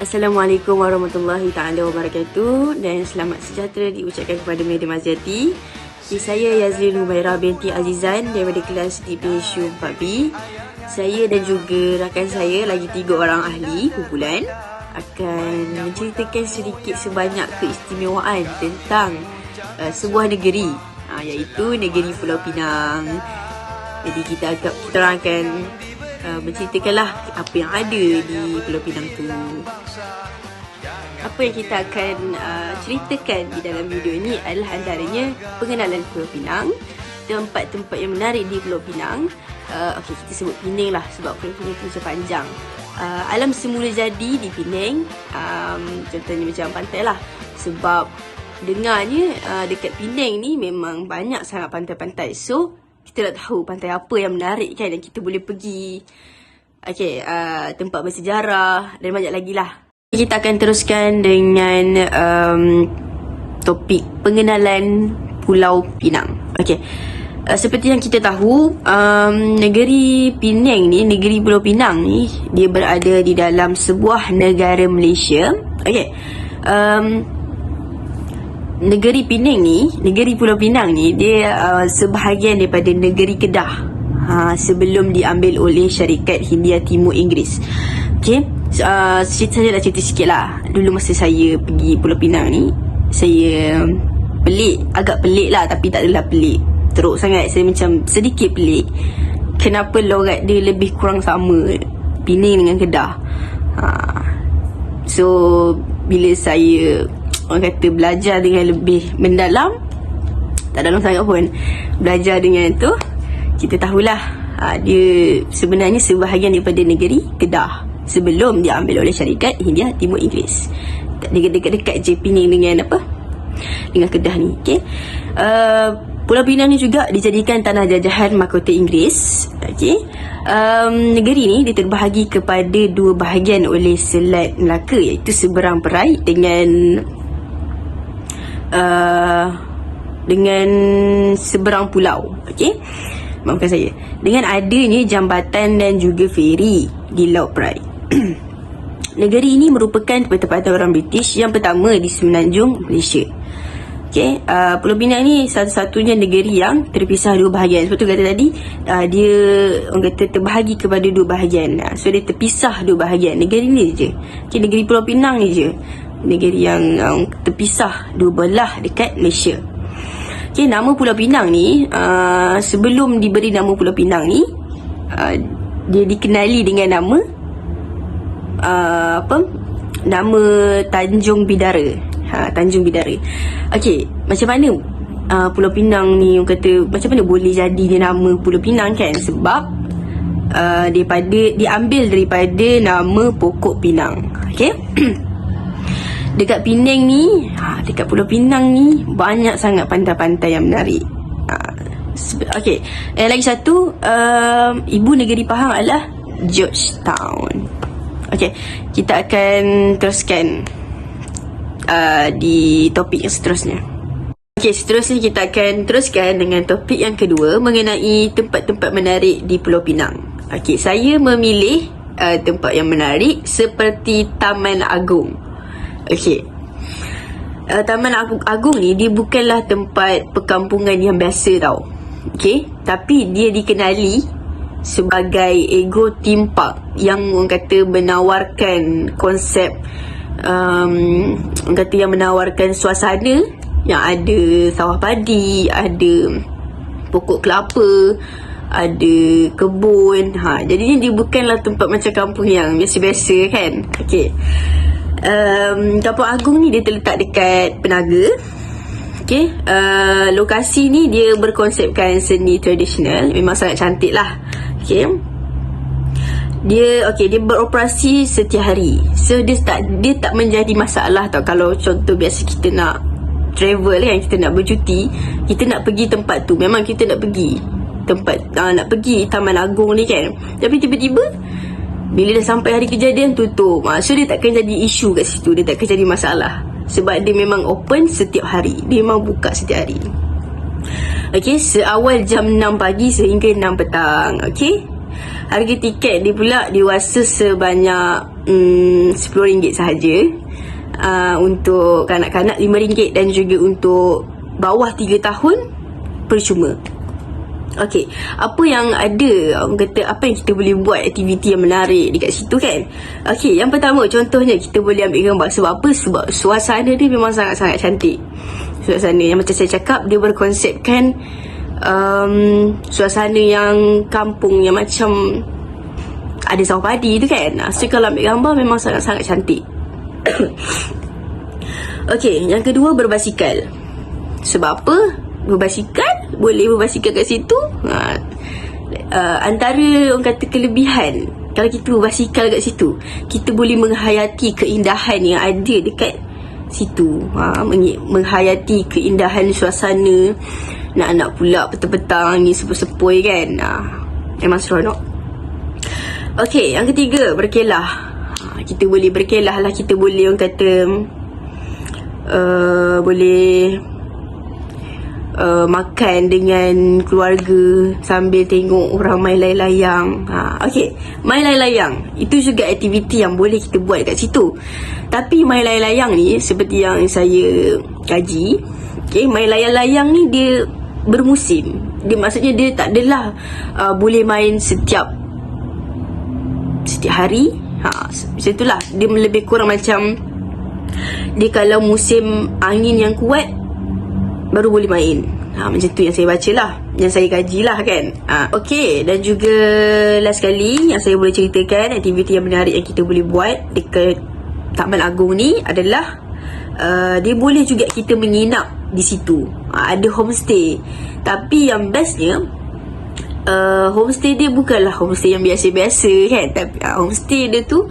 Assalamualaikum warahmatullahi taala wabarakatuh dan selamat sejahtera diucapkan kepada Madam Aziati. Saya Yazlin Humaira binti Azizan daripada kelas DPSU 4B. Saya dan juga rakan saya lagi 3 orang ahli kumpulan akan menceritakan sedikit sebanyak keistimewaan tentang sebuah negeri, iaitu negeri Pulau Pinang. Jadi kita orang akan menceritakanlah apa yang ada di Pulau Pinang tu. Apa yang kita akan ceritakan di dalam video ini adalah antaranya pengenalan Pulau Pinang, tempat-tempat yang menarik di Pulau Pinang. Okey, kita sebut Pening lah sebab Pulau Pinang tu macam panjang. Alam semula jadi di Pening, contohnya macam pantai lah. Sebab dengarnya dekat Pening ni memang banyak sangat pantai-pantai. So kita nak tahu pantai apa yang menarik kan, yang kita boleh pergi. Okey, tempat bersejarah dan banyak lagi lah. Kita akan teruskan dengan topik pengenalan Pulau Pinang. Okey, seperti yang kita tahu, negeri Pening ni, negeri Pulau Pinang ni, dia berada di dalam sebuah negara Malaysia. Okey, negeri Pening ni, negeri Pulau Pinang ni, dia sebahagian daripada negeri Kedah sebelum diambil oleh Syarikat Hindia Timur Inggeris. Okey, saya dah cerita sikit lah. Dulu masa saya pergi Pulau Pinang ni, saya agak pelik lah, tapi tak adalah pelik teruk sangat. Saya macam sedikit pelik kenapa logat dia lebih kurang sama Pening dengan Kedah. So bila saya, orang kata, belajar dengan lebih mendalam, tak dalam sangat pun, belajar dengan tu, kita tahulah dia sebenarnya sebahagian daripada negeri Kedah sebelum diambil oleh Syarikat Hindia Timur Inggeris. Dekat-dekat je Pening dengan dengan Kedah ni. Okay. Pulau Pinang ni juga dijadikan tanah jajahan mahkota Inggeris. Okay. Negeri ni diterbahagi kepada 2 bahagian oleh Selat Melaka, iaitu seberang perai dengan seberang pulau. Okay. Maafkan saya. Dengan adanya jambatan dan juga feri di Laut Perai. Negeri ini merupakan tempatan orang British yang pertama di Semenanjung Malaysia. Okay, Pulau Pinang ni satu-satunya negeri yang terpisah 2 bahagian. Sebab tu kata tadi, dia orang kata terbahagi kepada 2 bahagian. So dia terpisah 2 bahagian. Negeri ni je. Okay, negeri Pulau Pinang ni je negeri yang terpisah 2 belah dekat Malaysia. Okay, nama Pulau Pinang ni, sebelum diberi nama Pulau Pinang ni, dia dikenali dengan nama nama Tanjung Bidara. Tanjung Bidara. Okey, macam mana Pulau Pinang ni, orang kata, macam mana boleh jadinya nama Pulau Pinang kan? Sebab diambil daripada nama pokok pinang. Okey. Dekat Pening ni, dekat Pulau Pinang ni, banyak sangat pantai-pantai yang menarik. Okey, lagi satu, ibu negeri Pahang adalah Georgetown. Okey, kita akan teruskan di topik yang seterusnya. Okey, seterusnya kita akan teruskan dengan topik yang kedua mengenai tempat-tempat menarik di Pulau Pinang. Okey, saya memilih tempat yang menarik seperti Taman Agung. Okey, Taman Agung ni, dia bukanlah tempat perkampungan yang biasa tau. Okey, tapi dia dikenali sebagai ego theme park yang orang kata menawarkan konsep, orang kata yang menawarkan suasana yang ada sawah padi, ada pokok kelapa, ada kebun. Jadinya dia bukanlah tempat macam kampung yang biasa-biasa kan. Okey, Kampung Agung ni dia terletak dekat Penaga. Okay, lokasi ni dia berkonsepkan seni tradisional, memang sangat cantik lah. Okay, dia beroperasi setiap hari. So dia tak menjadi masalah tau. Kalau contoh biasa kita nak travel kan, kita nak bercuti, kita nak pergi tempat tu, memang kita nak pergi tempat, nak pergi Taman Agung ni kan. Tapi tiba-tiba bila dah sampai hari kejadian, tutup. So dia takkan jadi isu kat situ, dia takkan jadi masalah. Sebab dia memang open setiap hari, dia memang buka setiap hari. Okey, seawal jam 6 pagi sehingga 6 petang. Okey, Harga tiket dia pula dewasa sebanyak RM10 sahaja. Untuk kanak-kanak RM5 dan juga untuk bawah 3 tahun percuma. Okey, apa yang ada, orang kata apa yang kita boleh buat aktiviti yang menarik dekat situ kan? Okey, yang pertama contohnya kita boleh ambil gambar. Sebab apa? Sebab suasana dia memang sangat-sangat cantik. Suasana yang macam saya cakap, dia berkonsepkan suasana yang kampung, yang macam ada sawah padi tu kan. So kalau ambil gambar memang sangat-sangat cantik. Okey, yang kedua berbasikal. Sebab apa? Berbasikal, boleh berbasikal kat situ. Antara orang kata kelebihan, kalau kita berbasikal kat situ, kita boleh menghayati keindahan yang ada dekat situ. Menghayati keindahan suasana. Nak pula petang-petang ni sepoi-sepoi kan. Memang seronok. Okey, yang ketiga berkelah. Kita boleh berkelah lah. Kita boleh orang kata boleh makan dengan keluarga sambil tengok orang main layang-layang. Okey, main layang-layang itu juga aktiviti yang boleh kita buat kat situ. Tapi main layang-layang ni seperti yang saya kaji, okey, main layang-layang ni dia bermusim. Dia maksudnya dia tak adalah boleh main setiap hari. Macam itulah. Dia lebih kurang macam dia kalau musim angin yang kuat baru boleh main. Macam tu yang saya baca lah, yang saya kaji lah kan. Okey, dan juga last sekali yang saya boleh ceritakan aktiviti yang menarik yang kita boleh buat dekat Taman Agong ni adalah dia boleh juga kita menginap di situ. Ada homestay. Tapi yang bestnya, homestay dia bukanlah homestay yang biasa-biasa kan. Tapi homestay dia tu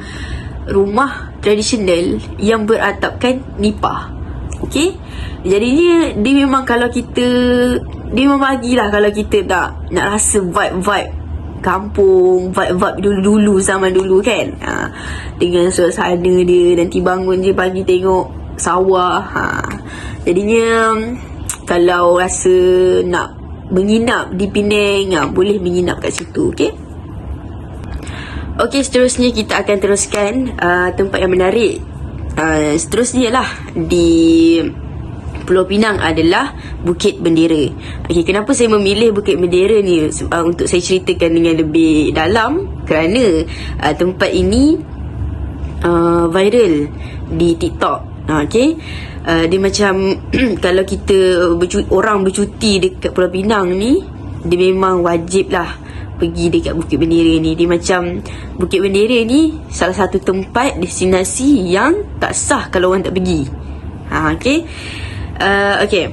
rumah tradisional yang beratapkan nipah. Okey, jadinya dia memang kalau kita, dia memang bagilah kalau kita tak nak rasa vibe kampung, vibe dulu-dulu, zaman dulu kan. Dengan suasana dia, nanti bangun je pagi tengok sawah. Jadinya kalau rasa nak menginap di Penang, boleh menginap kat situ. Okey. Okey, seterusnya kita akan teruskan tempat yang menarik. Seterusnya lah di Pulau Pinang adalah Bukit Bendera. Okey, kenapa saya memilih Bukit Bendera ni untuk saya ceritakan dengan lebih dalam? Kerana tempat ini viral di TikTok. Okey, dia macam kalau kita orang bercuti dekat Pulau Pinang ni, dia memang wajib lah pergi dekat Bukit Bendera ni. Dia macam Bukit Bendera ni salah satu tempat destinasi yang tak sah kalau orang tak pergi. Okey. Okey.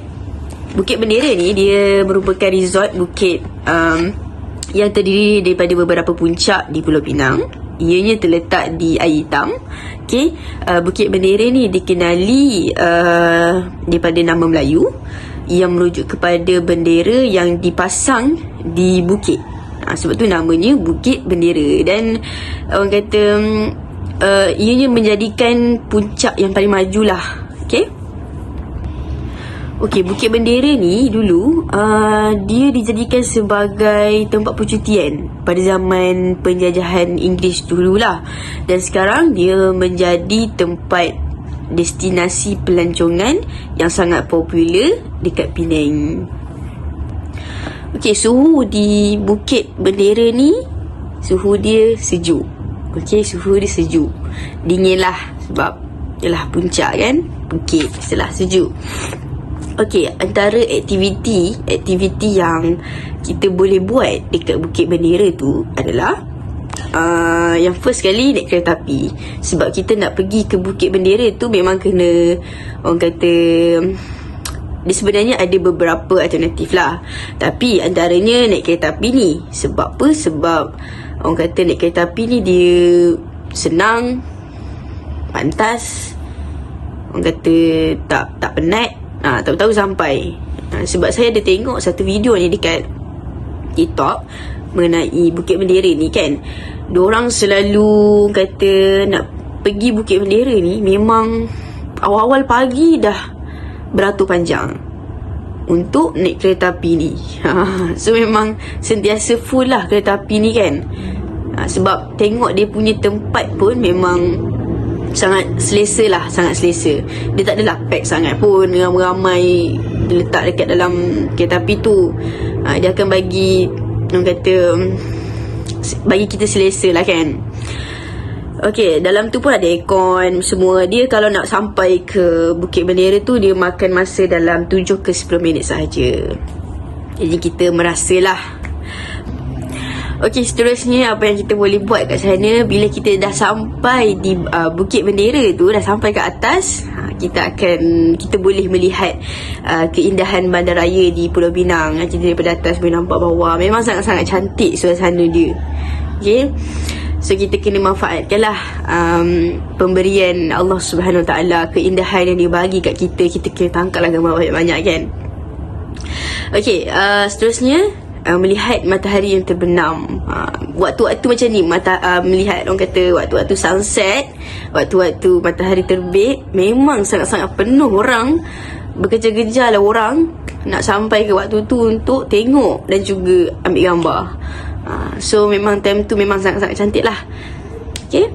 Bukit Bendera ni dia merupakan resort bukit yang terdiri daripada beberapa puncak di Pulau Pinang. Ianya terletak di air hitam. Okey. Bukit Bendera ni dikenali daripada nama Melayu yang merujuk kepada bendera yang dipasang di bukit. Sebab tu namanya Bukit Bendera. Dan orang kata ianya menjadikan puncak yang paling maju lah. Okay. Okey, Bukit Bendera ni dulu dia dijadikan sebagai tempat percutian pada zaman penjajahan Inggeris dululah. Dan sekarang dia menjadi tempat destinasi pelancongan yang sangat popular dekat Penang. Okey, suhu di Bukit Bendera ni, suhu dia sejuk. Okey, suhu dia sejuk. Dingin lah sebab yalah puncak kan, bukit, mestilah sejuk. Okey, antara aktiviti yang kita boleh buat dekat Bukit Bendera tu adalah yang first kali naik kereta api. Sebab kita nak pergi ke Bukit Bendera tu memang kena, orang kata, dia sebenarnya ada beberapa alternatif lah. Tapi antaranya naik kereta api ni. Sebab apa? Sebab orang kata naik kereta api ni dia senang, pantas, orang kata tak penat, tahu-tahu sampai. Sebab saya ada tengok satu video ni dekat TikTok mengenai Bukit Bendera ni kan. Diorang selalu kata nak pergi Bukit Bendera ni memang awal-awal pagi dah beratur panjang untuk naik kereta api ni. So memang sentiasa full lah kereta api ni kan. Sebab tengok dia punya tempat pun memang sangat selesa lah, sangat selesa. Dia tak adalah pack sangat pun, ramai-ramai dia letak dekat dalam kereta api tu. Dia akan bagi, orang kata, bagi kita selesa lah kan. Okey, dalam tu pun ada aircon semua. Dia kalau nak sampai ke Bukit Bendera tu, dia makan masa dalam 7 ke 10 minit sahaja. Jadi kita merasalah. Okey, seterusnya apa yang kita boleh buat kat sana, bila kita dah sampai di Bukit Bendera tu, dah sampai ke atas, kita boleh melihat keindahan bandaraya di Pulau Pinang. Jadi daripada atas boleh nampak bawah. Memang sangat-sangat cantik suasana dia. Okey, so kita kena manfaatkanlah pemberian Allah Subhanahu Wa Taala, keindahan yang dia bagi kat kita. Kita kena tangkaplah gambar banyak-banyak kan. Okey, seterusnya melihat matahari yang terbenam. Waktu-waktu macam ni, melihat, orang kata, waktu-waktu sunset, waktu-waktu matahari terbit, memang sangat-sangat penuh orang. Berkejar-kejar lah orang nak sampai ke waktu tu untuk tengok dan juga ambil gambar. So memang time tu memang sangat-sangat cantik lah. Okay.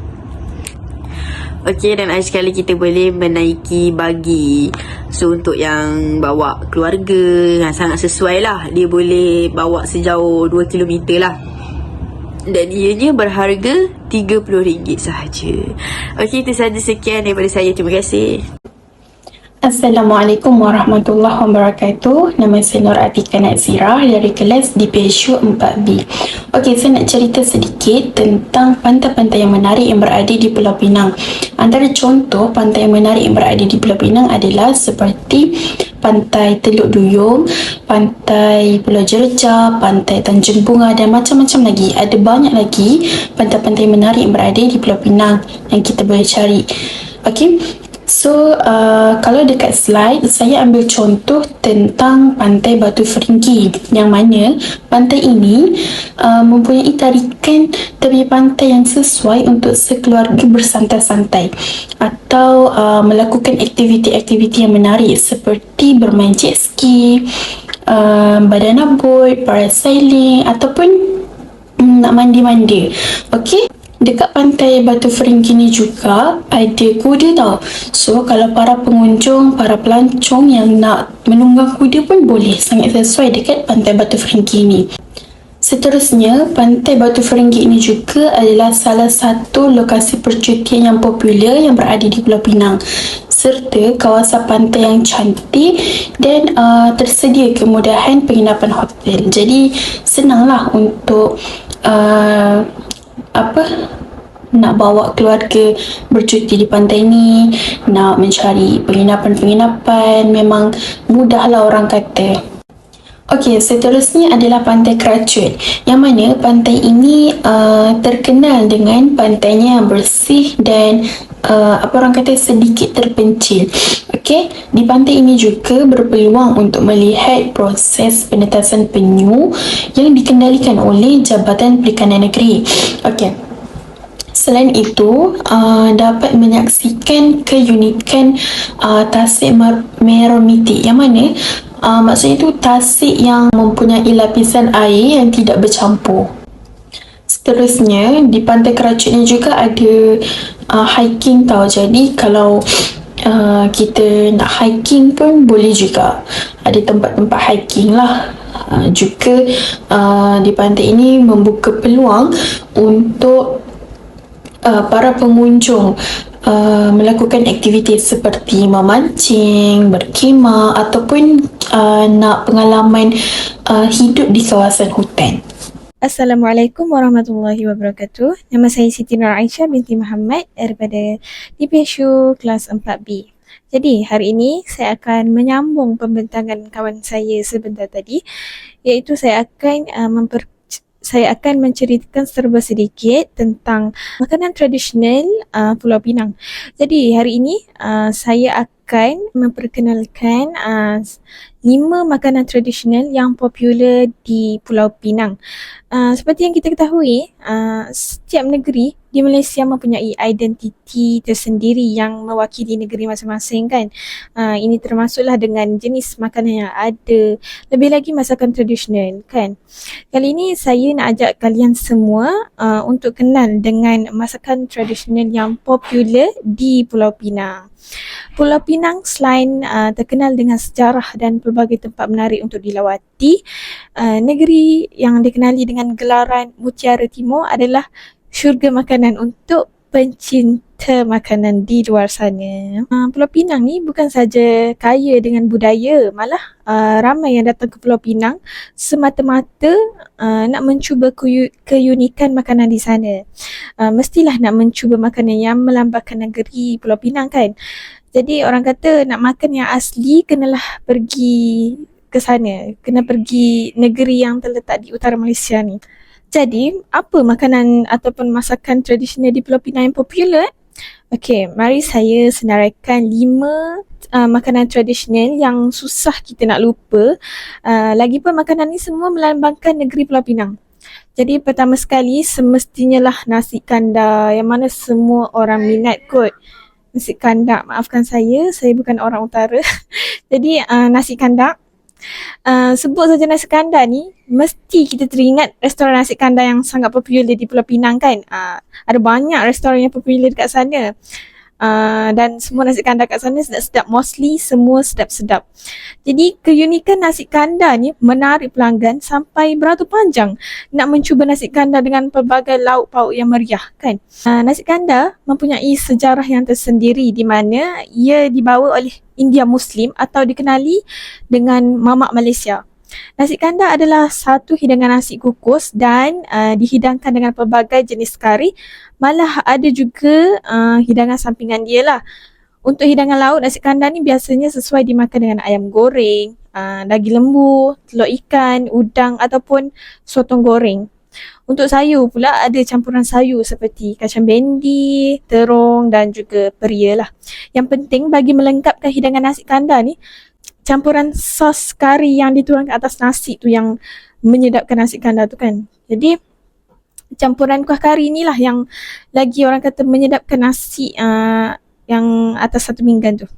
Okey, dan akhir sekali kita boleh menaiki bagi. So untuk yang bawa keluarga, sangat sesuai lah. Dia boleh bawa sejauh 2 km lah. Dan ianya berharga RM30 sahaja. Okey, itu sahaja, sekian daripada saya. Terima kasih. Assalamualaikum warahmatullahi wabarakatuh. Nama saya Nur Atika Nazira dari kelas di PSU 4B. Okey, saya nak cerita sedikit tentang pantai-pantai yang menarik yang berada di Pulau Pinang. Antara contoh pantai yang menarik yang berada di Pulau Pinang adalah seperti Pantai Teluk Duyung, Pantai Pulau Jereja, Pantai Tanjung Bunga dan macam-macam lagi. Ada banyak lagi pantai-pantai menarik yang berada di Pulau Pinang yang kita boleh cari. Okey. So, kalau dekat slide, saya ambil contoh tentang Pantai Batu Feringgi, yang mana pantai ini mempunyai tarikan tepi pantai yang sesuai untuk sekeluarga bersantai-santai atau melakukan aktiviti-aktiviti yang menarik seperti bermain jet ski, badana boat, parasailing ataupun nak mandi-mandi. Okey. Dekat Pantai Batu Feringgi ni juga ada kuda tau. So kalau para pengunjung, para pelancong yang nak menunggang kuda pun boleh, sangat sesuai dekat Pantai Batu Feringgi ni. Seterusnya, Pantai Batu Feringgi ini juga adalah salah satu lokasi percutian yang popular yang berada di Pulau Pinang, serta kawasan pantai yang cantik dan tersedia kemudahan penginapan hotel. Jadi senanglah untuk nak bawa keluarga bercuti di pantai ni, nak mencari penginapan-penginapan, memang mudahlah orang kata. Okey, seterusnya adalah Pantai Keracut, yang mana pantai ini terkenal dengan pantainya yang bersih dan orang kata sedikit terpencil. Okey, di pantai ini juga berpeluang untuk melihat proses penetasan penyu yang dikendalikan oleh Jabatan Perikanan Negeri. Okey. Selain itu, dapat menyaksikan keunikan tasik meromiti, yang mana maksudnya itu tasik yang mempunyai lapisan air yang tidak bercampur. Seterusnya, di Pantai Keracut ni juga ada hiking tau. Jadi kalau kita nak hiking pun boleh juga. Ada tempat-tempat hiking lah. Juga di pantai ini membuka peluang untuk para pengunjung melakukan aktiviti seperti memancing, berkhemah ataupun nak pengalaman hidup di kawasan hutan. Assalamualaikum warahmatullahi wabarakatuh. Nama saya Siti Nur Aisyah binti Muhammad daripada DPSU kelas 4B. Jadi hari ini saya akan menyambung pembentangan kawan saya sebentar tadi, iaitu saya akan menceritakan serba sedikit tentang makanan tradisional Pulau Pinang. Jadi hari ini saya akan memperkenalkan 5 makanan tradisional yang popular di Pulau Pinang. Seperti yang kita ketahui, setiap negeri di Malaysia mempunyai identiti tersendiri yang mewakili negeri masing-masing kan. Ini termasuklah dengan jenis makanan yang ada, lebih lagi masakan tradisional kan. Kali ini saya nak ajak kalian semua untuk kenal dengan masakan tradisional yang popular di Pulau Pinang. Pulau Pinang selain terkenal dengan sejarah dan pelbagai tempat menarik untuk dilawati, negeri yang dikenali dengan gelaran Mutiara Timur adalah syurga makanan untuk pencinta makanan di luar sana. Pulau Pinang ni bukan saja kaya dengan budaya, malah ramai yang datang ke Pulau Pinang semata-mata nak mencuba keunikan makanan di sana. Mestilah nak mencuba makanan yang melambangkan negeri Pulau Pinang kan. Jadi orang kata nak makan yang asli kenalah pergi ke sana, kena pergi negeri yang terletak di utara Malaysia ni. Jadi, apa makanan ataupun masakan tradisional di Pulau Pinang yang popular? Okey, mari saya senaraikan 5 makanan tradisional yang susah kita nak lupa. Lagipun makanan ni semua melambangkan negeri Pulau Pinang. Jadi pertama sekali semestinya lah nasi kandar yang mana semua orang minat kot. Nasi kandar, maafkan saya bukan orang utara. Jadi nasi kandar. Sebut saja nasi kandar ni, mesti kita teringat restoran nasi kandar yang sangat popular di Pulau Pinang kan. Ada banyak restoran yang popular dekat sana. Dan semua nasi kandar kat sana sedap-sedap, mostly semua sedap-sedap. Jadi keunikan nasi kandar ni menarik pelanggan sampai beratur panjang nak mencuba nasi kandar dengan pelbagai lauk pauk yang meriah kan. Nasi kandar mempunyai sejarah yang tersendiri di mana ia dibawa oleh India Muslim atau dikenali dengan Mamak Malaysia. Nasi kandar adalah satu hidangan nasi kukus dan dihidangkan dengan pelbagai jenis kari. Malah ada juga hidangan sampingan dia lah. Untuk hidangan laut, nasi kandar ni biasanya sesuai dimakan dengan ayam goreng, daging lembu, telur ikan, udang ataupun sotong goreng. Untuk sayur pula ada campuran sayur seperti kacang bendi, terung dan juga peria lah. Yang penting bagi melengkapkan hidangan nasi kandar ni, campuran sos kari yang dituangkan atas nasi tu yang menyedapkan nasi kandar tu kan. Jadi campuran kuah kari ni lah yang lagi orang kata menyedapkan nasi yang atas satu pinggan tu.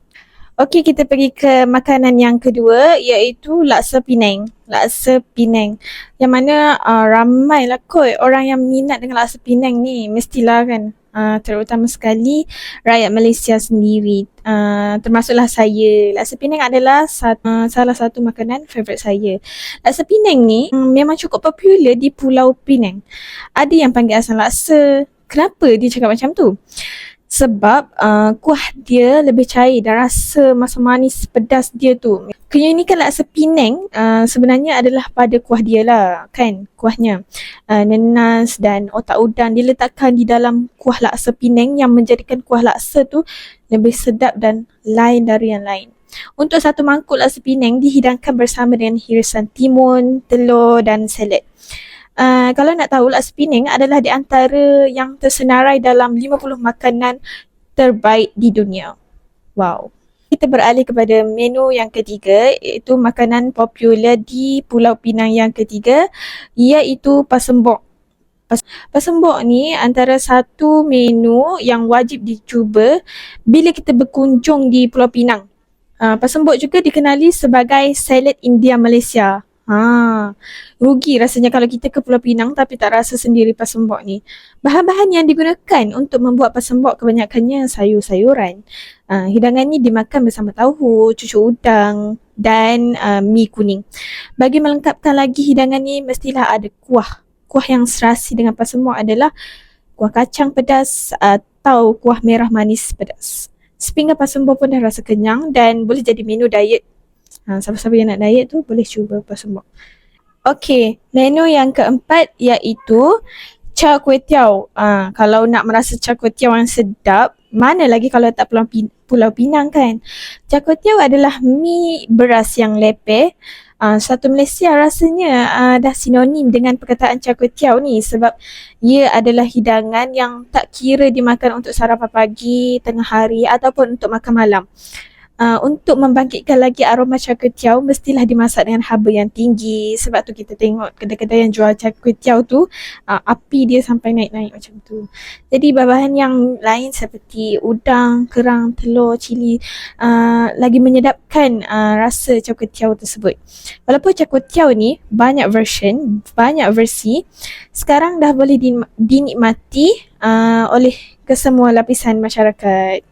Okey, kita pergi ke makanan yang kedua iaitu laksa Penang. Laksa Penang. Yang mana ramai lah kot orang yang minat dengan laksa Penang ni. Mestilah kan. Terutama sekali rakyat Malaysia sendiri. Termasuklah saya. Laksa Penang adalah salah satu makanan favourite saya. Laksa Penang ni memang cukup popular di Pulau Pinang. Ada yang panggil asam laksa. Kenapa dia cakap macam tu? Sebab kuah dia lebih cair dan rasa manis pedas dia tu. Keunikan laksa Penang sebenarnya adalah pada kuah dia lah kan, kuahnya. Nenas dan otak udang diletakkan di dalam kuah laksa Penang yang menjadikan kuah laksa tu lebih sedap dan lain dari yang lain. Untuk satu mangkuk laksa Penang dihidangkan bersama dengan hirisan timun, telur dan salad. Kalau nak tahu, laksa Penang adalah di antara yang tersenarai dalam 50 makanan terbaik di dunia. Wow. Kita beralih kepada menu yang ketiga iaitu makanan popular di Pulau Pinang yang ketiga iaitu pasembok. Pasembok ni antara satu menu yang wajib dicuba bila kita berkunjung di Pulau Pinang. Pasembok juga dikenali sebagai salad India Malaysia. Rugi rasanya kalau kita ke Pulau Pinang tapi tak rasa sendiri pasembok ni. Bahan-bahan yang digunakan untuk membuat pasembok kebanyakannya sayur-sayuran. Hidangan ni dimakan bersama tahu, cucuk udang dan mi kuning. Bagi melengkapkan lagi hidangan ni mestilah ada kuah. Kuah yang serasi dengan pasembok adalah kuah kacang pedas atau kuah merah manis pedas. Sepinggan pasembok pun dah rasa kenyang dan boleh jadi menu diet. Siapa-siapa yang nak diet tu boleh cuba pasembok. Okey, menu yang keempat iaitu char kway teow. Kalau nak merasa char kway teow yang sedap, mana lagi kalau tak Pulau Pinang kan. Char kway teow adalah mi beras yang lepeh. Satu Malaysia rasanya dah sinonim dengan perkataan char kway teow ni sebab ia adalah hidangan yang tak kira dimakan untuk sarapan pagi, tengah hari ataupun untuk makan malam. untuk membangkitkan lagi aroma char kway teow mestilah dimasak dengan haba yang tinggi. Sebab tu kita tengok kedai-kedai yang jual char kway teow tu api dia sampai naik-naik macam tu. Jadi bahan-bahan yang lain seperti udang, kerang, telur, cili lagi menyedapkan rasa char kway teow tersebut. Walaupun char kway teow ni banyak version, banyak versi, sekarang dah boleh dinikmati oleh kesemua lapisan masyarakat.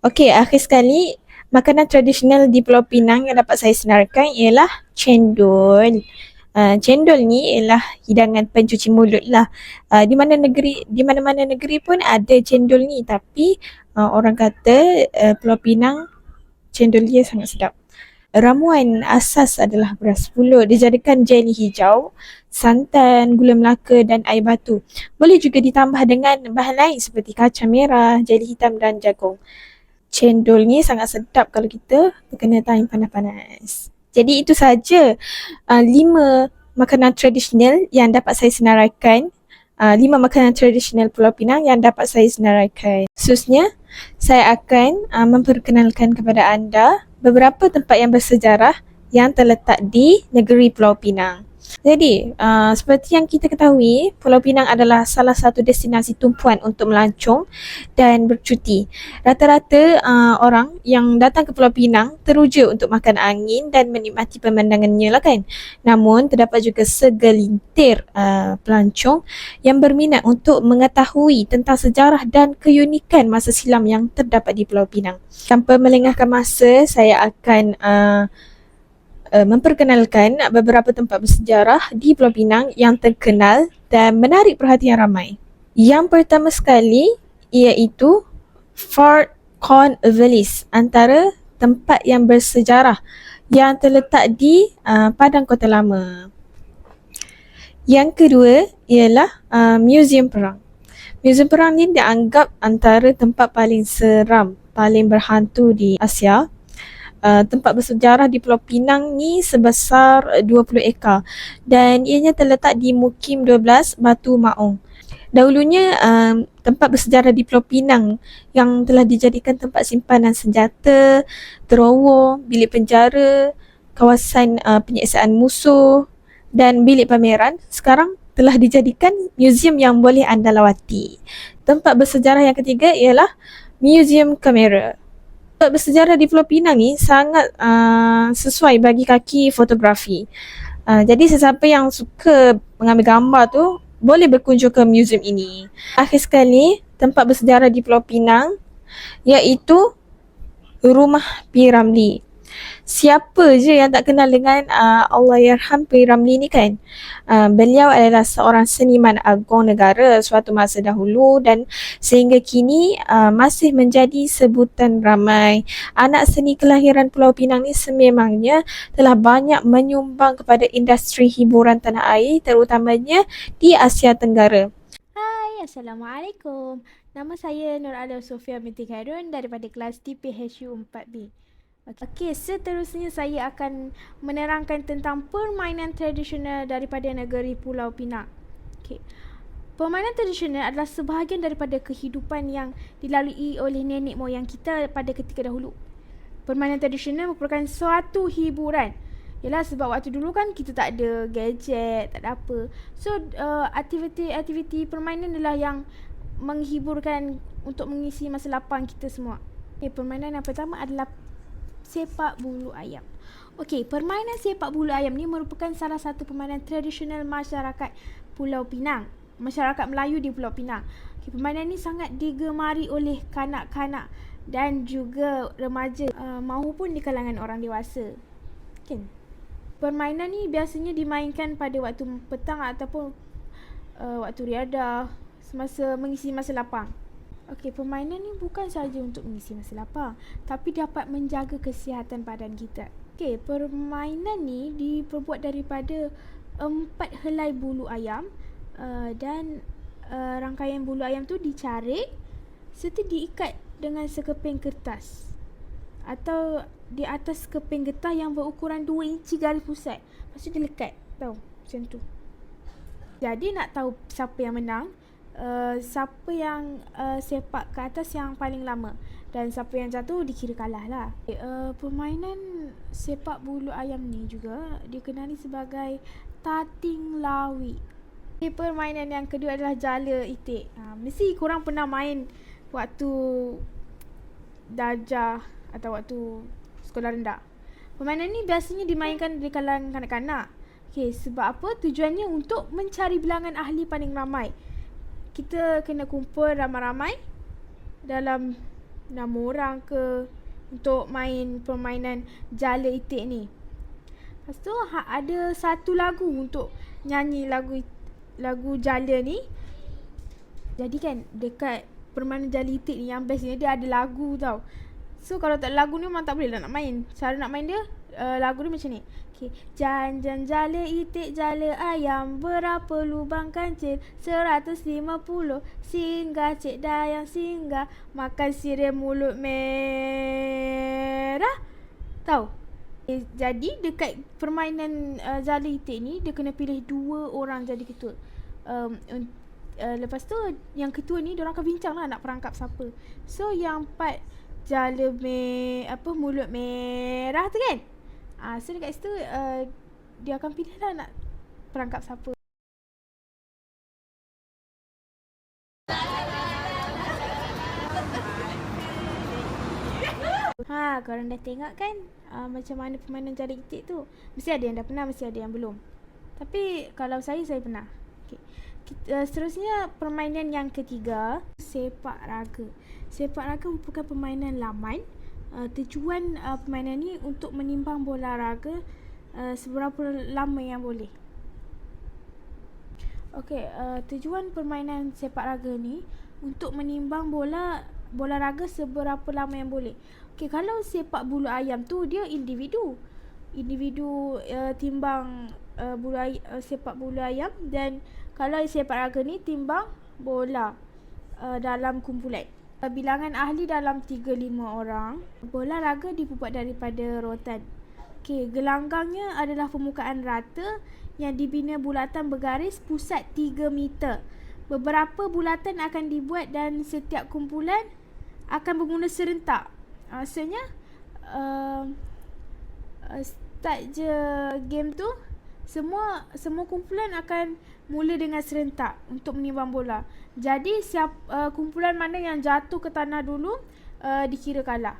Okey, akhir sekali, makanan tradisional di Pulau Pinang yang dapat saya senarkan ialah cendol. Cendol ni ialah hidangan pencuci mulut lah. Di mana-mana negeri pun ada cendol ni, tapi orang kata Pulau Pinang cendol dia sangat sedap. Ramuan asas adalah beras pulut, dijadikan jeli hijau, santan, gula melaka dan air batu. Boleh juga ditambah dengan bahan lain seperti kacang merah, jeli hitam dan jagung. Cendol ni sangat sedap kalau kita berkena time panas-panas. Jadi itu saja 5 makanan tradisional yang dapat saya senaraikan. 5 makanan tradisional Pulau Pinang yang dapat saya senaraikan. Khususnya, saya akan memperkenalkan kepada anda beberapa tempat yang bersejarah yang terletak di negeri Pulau Pinang. Jadi, seperti yang kita ketahui, Pulau Pinang adalah salah satu destinasi tumpuan untuk melancong dan bercuti. Rata-rata orang yang datang ke Pulau Pinang teruja untuk makan angin dan menikmati pemandangannya lah kan. Namun, terdapat juga segelintir pelancong yang berminat untuk mengetahui tentang sejarah dan keunikan masa silam yang terdapat di Pulau Pinang. Tanpa melengahkan masa, saya akan memperkenalkan beberapa tempat bersejarah di Pulau Pinang yang terkenal dan menarik perhatian ramai. Yang pertama sekali iaitu Fort Cornwallis, antara tempat yang bersejarah yang terletak di Padang Kota Lama. Yang kedua ialah Museum Perang. Museum Perang ni dianggap antara tempat paling seram, paling berhantu di Asia. Tempat bersejarah di Pulau Pinang ni sebesar 20 ekar dan ianya terletak di Mukim 12 Batu Maung. Dahulunya tempat bersejarah di Pulau Pinang yang telah dijadikan tempat simpanan senjata, terowong, bilik penjara, kawasan penyiksaan musuh dan bilik pameran sekarang telah dijadikan museum yang boleh anda lawati. Tempat bersejarah yang ketiga ialah Museum Kamera. Tempat bersejarah di Pulau Pinang ni sangat sesuai bagi kaki fotografi. Jadi sesiapa yang suka mengambil gambar tu boleh berkunjung ke museum ini. Akhir sekali, tempat bersejarah di Pulau Pinang iaitu Rumah P. Ramlee. Siapa je yang tak kenal dengan Allahyarham P. Ramlee ni kan? Beliau adalah seorang seniman agung negara suatu masa dahulu dan sehingga kini masih menjadi sebutan ramai. Anak seni kelahiran Pulau Pinang ni sememangnya telah banyak menyumbang kepada industri hiburan tanah air, terutamanya di Asia Tenggara. Hai, Assalamualaikum. Nama saya Nur Alia Sofia binti Khairun daripada kelas TPHU 4B. Okey, seterusnya saya akan menerangkan tentang permainan tradisional daripada negeri Pulau Pinang. Okey. Permainan tradisional adalah sebahagian daripada kehidupan yang dilalui oleh nenek moyang kita pada ketika dahulu. Permainan tradisional merupakan suatu hiburan. Yalah, sebab waktu dulu kan kita tak ada gadget, tak ada apa. So, aktiviti permainan adalah yang menghiburkan untuk mengisi masa lapang kita semua. Okay, permainan yang pertama adalah sepak bulu ayam. Okey, permainan sepak bulu ayam ni merupakan salah satu permainan tradisional masyarakat Pulau Pinang. Masyarakat Melayu di Pulau Pinang. Okey, permainan ni sangat digemari oleh kanak-kanak dan juga remaja maupun di kalangan orang dewasa. Kan? Permainan ni biasanya dimainkan pada waktu petang ataupun waktu riadah semasa mengisi masa lapang. Okey, permainan ni bukan sahaja untuk mengisi masa lapang, tapi dapat menjaga kesihatan badan kita. Okey, permainan ni diperbuat daripada 4 helai bulu ayam dan rangkaian bulu ayam tu dicarik serta diikat dengan sekeping kertas atau di atas keping getah yang berukuran 2 inci garis pusat. Lepas tu dia lekat, tahu, macam tu. Jadi nak tahu siapa yang menang, siapa yang sepak ke atas yang paling lama, dan siapa yang jatuh dikira kalah lah. Permainan sepak bulu ayam ni juga dikenali sebagai tating lawi. Permainan yang kedua adalah jala itik. Mesti korang pernah main waktu darjah atau waktu sekolah rendah. Permainan ni biasanya dimainkan di kalangan kanak-kanak. Sebab apa? Tujuannya untuk mencari bilangan ahli paling ramai. Kita kena kumpul ramai-ramai dalam 6 orang ke untuk main permainan jala itik ni. Lepas tu ada satu lagu untuk nyanyi lagu jala ni. Jadi kan dekat permainan jala itik ni yang bestnya dia ada lagu tau. So kalau tak lagu ni memang tak boleh lah nak main. Cara nak main dia lagu dia macam ni. Janjan jala itik jala ayam, berapa lubang kancil? 150. Singgah cik dayang singgah, makan sirih mulut merah. Tahu? Jadi dekat permainan jala itik ni dia kena pilih 2 orang jadi ketua. Lepas tu yang ketua ni diorang akan bincang lah nak perangkap siapa. So yang part jala mulut merah tu kan, so dekat situ dia akan pilih lah nak perangkap siapa. Korang dah tengok kan macam mana permainan jala itik tu. Mesti ada yang dah pernah, mesti ada yang belum. Tapi kalau saya pernah. Seterusnya permainan yang ketiga, sepak raga. Sepak raga merupakan permainan laman. Tujuan permainan ni untuk menimbang bola raga seberapa lama yang boleh. Tujuan permainan sepak raga ni untuk menimbang bola raga seberapa lama yang boleh. Kalau sepak bulu ayam tu dia individu timbang sepak bulu ayam, dan kalau sepak raga ni timbang bola dalam kumpulan. Bilangan ahli dalam 3-5 orang. Bola raga dibuat daripada rotan. Gelanggangnya adalah permukaan rata yang dibina bulatan bergaris pusat 3 meter. Beberapa bulatan akan dibuat dan setiap kumpulan akan bermula serentak. Maksudnya start je game tu, semua kumpulan akan mula dengan serentak untuk menimbang bola. Jadi kumpulan mana yang jatuh ke tanah dulu dikira kalah.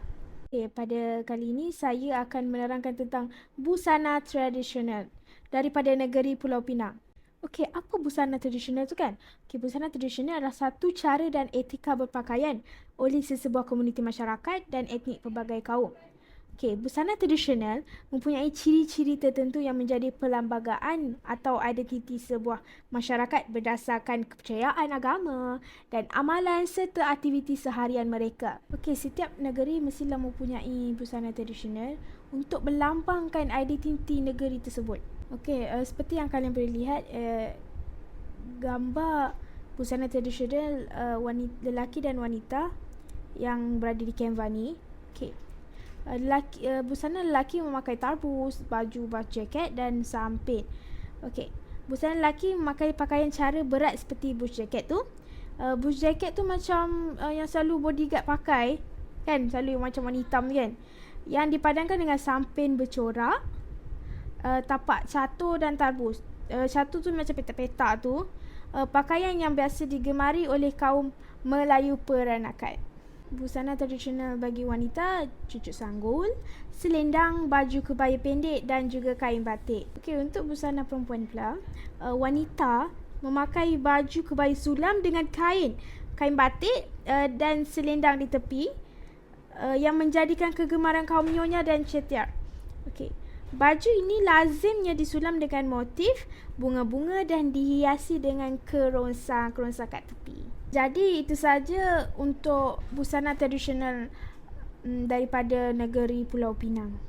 Pada kali ini saya akan menerangkan tentang busana tradisional daripada negeri Pulau Pinang. Apa busana tradisional tu kan? Busana tradisional adalah satu cara dan etika berpakaian oleh sesebuah komuniti masyarakat dan etnik pelbagai kaum. Busana tradisional mempunyai ciri-ciri tertentu yang menjadi perlembagaan atau identiti sebuah masyarakat berdasarkan kepercayaan agama dan amalan serta aktiviti seharian mereka. Setiap negeri mestilah mempunyai busana tradisional untuk melambangkan identiti negeri tersebut. Seperti yang kalian boleh lihat gambar busana tradisional lelaki dan wanita yang berada di Kanva ni. Busana lelaki memakai tarbus, baju jaket dan sampit. Busana lelaki memakai pakaian cara berat seperti bush jacket tu. Bush jacket tu macam yang selalu bodyguard pakai kan, selalu macam warna hitam kan, yang dipadankan dengan sampin bercorak, tapak catur dan tarbus. Catur tu macam petak-petak tu. Pakaian yang biasa digemari oleh kaum Melayu peranakan. Busana tradisional bagi wanita, cucuk sanggul, selendang, baju kebaya pendek dan juga kain batik. Untuk busana perempuan pula, wanita memakai baju kebaya sulam dengan kain batik dan selendang di tepi yang menjadikan kegemaran kaum nyonya dan cetiar. Baju ini lazimnya disulam dengan motif bunga-bunga dan dihiasi dengan kerongsang kat tepi. Jadi itu saja untuk busana tradisional daripada negeri Pulau Pinang.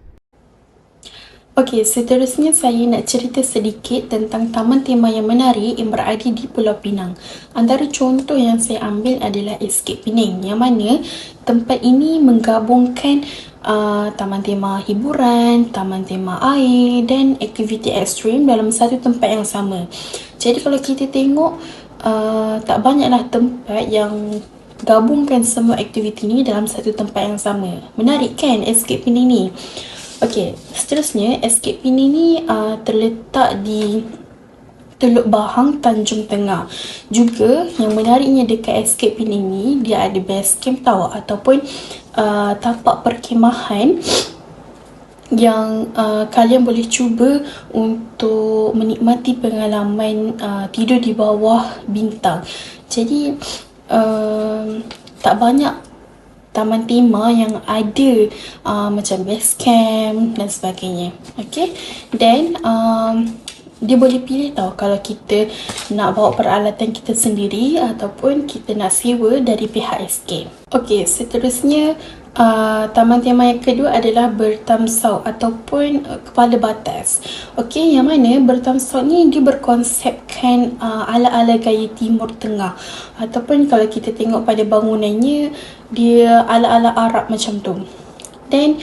Seterusnya saya nak cerita sedikit tentang taman tema yang menarik yang berada di Pulau Pinang. Antara contoh yang saya ambil adalah Escape Penang, yang mana tempat ini menggabungkan taman tema hiburan, taman tema air dan aktiviti ekstrim dalam satu tempat yang sama. Jadi kalau kita tengok tak banyaklah tempat yang gabungkan semua aktiviti ni dalam satu tempat yang sama. Menarik kan Escape Penang ni? Okey, seterusnya Escape Penang ni terletak di Teluk Bahang, Tanjung Tengah. Juga yang menariknya dekat Escape Penang ni, dia ada base camp tau, ataupun tapak perkhemahan yang kalian boleh cuba untuk menikmati pengalaman tidur di bawah bintang. Jadi tak banyak taman tema yang ada macam base camp dan sebagainya. Okay, then dia boleh pilih tau kalau kita nak bawa peralatan kita sendiri ataupun kita nak sewa dari pihak Escape. Okay, seterusnya taman tema yang kedua adalah Bertamsau ataupun Kepala Batas. Okey, yang mana Bertamsau ni dia berkonsepkan ala-ala gaya Timur Tengah, ataupun kalau kita tengok pada bangunannya dia ala-ala Arab macam tu. Dan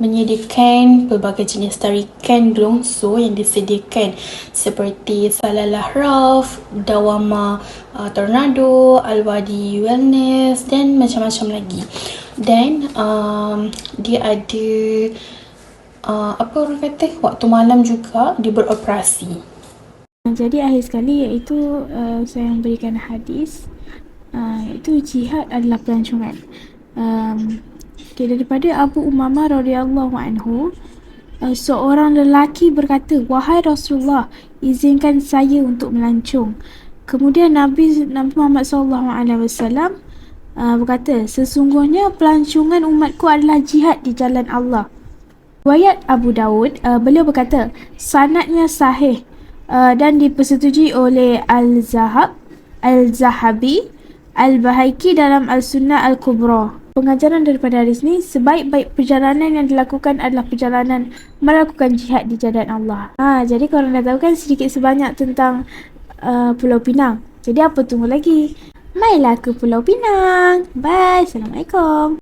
menyediakan pelbagai jenis tarikan gelongso yang disediakan seperti Salalah Rauf, Dawama Tornado, Al-Wadi Wellness dan macam-macam lagi. Dan dia ada apa orang kata, waktu malam juga dia beroperasi. Jadi akhir sekali iaitu saya memberikan hadis, iaitu jihad adalah pelancongan. Daripada Abu Umamah radhiyallahu anhu, seorang lelaki berkata, "Wahai Rasulullah, izinkan saya untuk melancong." Kemudian Nabi Muhammad SAW berkata, "Sesungguhnya pelancongan umatku adalah jihad di jalan Allah." Riwayat Abu Daud, beliau berkata, sanadnya sahih dan dipersetujui oleh Al-Zahabi, Al-Bahaiki dalam Al-Sunnah Al-Kubra. Pengajaran daripada hadis ni, sebaik-baik perjalanan yang dilakukan adalah perjalanan melakukan jihad di jalan Allah. Jadi korang dah tahu kan sedikit sebanyak tentang Pulau Pinang. Jadi apa tunggu lagi? Mailah ke Pulau Pinang. Bye. Assalamualaikum.